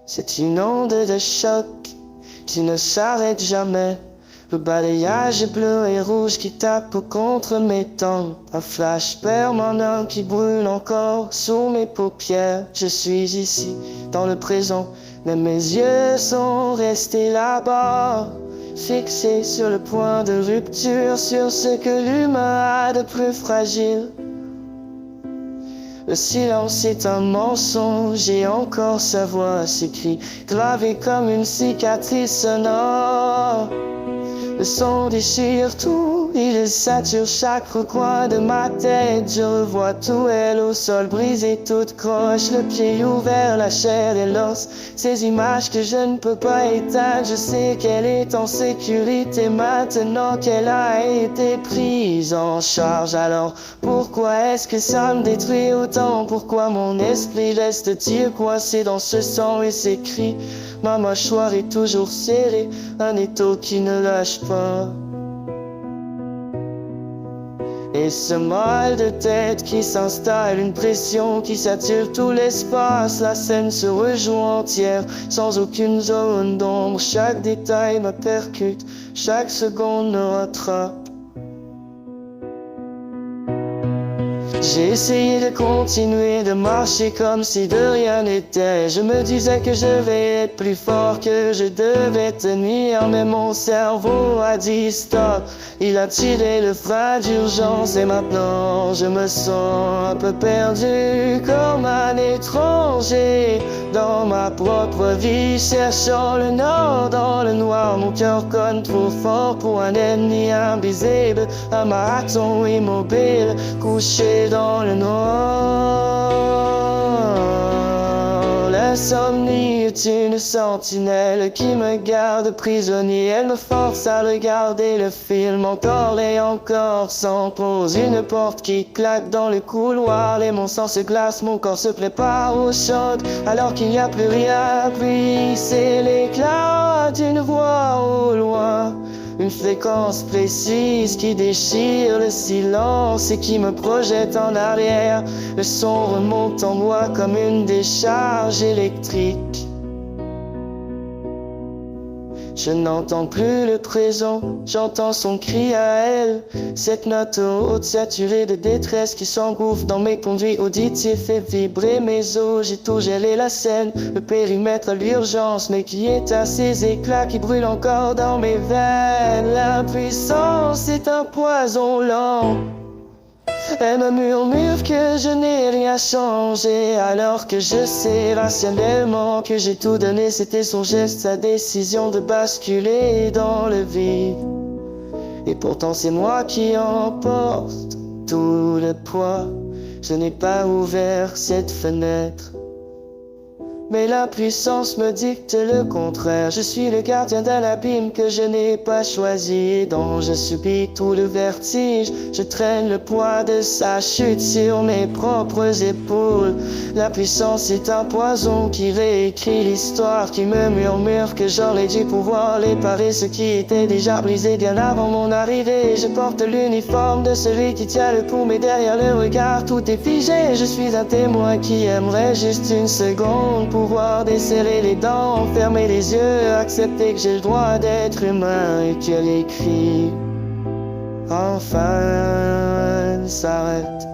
C'est une onde de choc qui ne s'arrête jamais. Le balayage bleu et rouge qui tape contre mes tempes. Un flash permanent qui brûle encore sous mes paupières. Je suis ici, dans le présent, mais mes yeux sont restés là-bas, fixés sur le point de rupture, sur ce que l'humain a de plus fragile. Le silence est un mensonge et encore sa voix s'écrit, gravée comme une cicatrice sonore. Le son déchire tout, il sature chaque recoin de ma tête. Je revois tout, elle au sol brisé, toute croche, le pied ouvert, la chair et l'os. Ces images que je ne peux pas éteindre, je sais qu'elle est en sécurité maintenant qu'elle a été prise en charge. Alors pourquoi est-ce que ça me détruit autant? Pourquoi mon esprit reste-t-il coincé dans ce sang et ces cris? Ma mâchoire est toujours serrée, un étau qui ne lâche pas. Et ce mal de tête qui s'installe, une pression qui sature tout l'espace. La scène se rejoue entière, sans aucune zone d'ombre. Chaque détail me percute, chaque seconde me rattrape. J'ai essayé de continuer de marcher comme si de rien n'était. Je me disais que je vais être plus fort, que je devais tenir. Mais mon cerveau a dit stop. Il a tiré le frein d'urgence et maintenant je me sens un peu perdu, comme un étranger dans ma propre vie, cherchant le nord dans le noir. Mon cœur cogne trop fort pour un ennemi invisible, un marathon immobile, couché dans le noir. L'insomnie est une sentinelle qui me garde prisonnier. Elle me force à regarder le film encore et encore, sans pause. Une porte qui claque dans le couloir, et mon sang se glace, mon corps se prépare au choc, alors qu'il n'y a plus rien. Puis c'est l'éclat d'une voix au loin, une fréquence précise qui déchire le silence et qui me projette en arrière. Le son remonte en moi comme une décharge électrique. Je n'entends plus le présent, j'entends son cri à elle. Cette note haute saturée de détresse qui s'engouffre dans mes conduits auditifs fait vibrer mes os. J'ai tout gelé la scène, le périmètre à l'urgence, mais qui éteint ces éclats qui brûlent encore dans mes veines. L'impuissance est un poison lent. Elle me murmure que je n'ai rien changé, alors que je sais rationnellement que j'ai tout donné. C'était son geste, sa décision de basculer dans le vide. Et pourtant c'est moi qui emporte tout le poids. Je n'ai pas ouvert cette fenêtre, mais la puissance me dicte le contraire. Je suis le gardien d'un abîme que je n'ai pas choisi, dont je subis tout le vertige. Je traîne le poids de sa chute sur mes propres épaules. La puissance est un poison qui réécrit l'histoire, qui me murmure que j'aurais dû pouvoir réparer ce qui était déjà brisé bien avant mon arrivée. Je porte l'uniforme de celui qui tient le coup, mais derrière le regard tout est figé. Je suis un témoin qui aimerait juste une seconde pouvoir desserrer les dents, fermer les yeux, accepter que j'ai le droit d'être humain et que les cris enfin s'arrêtent.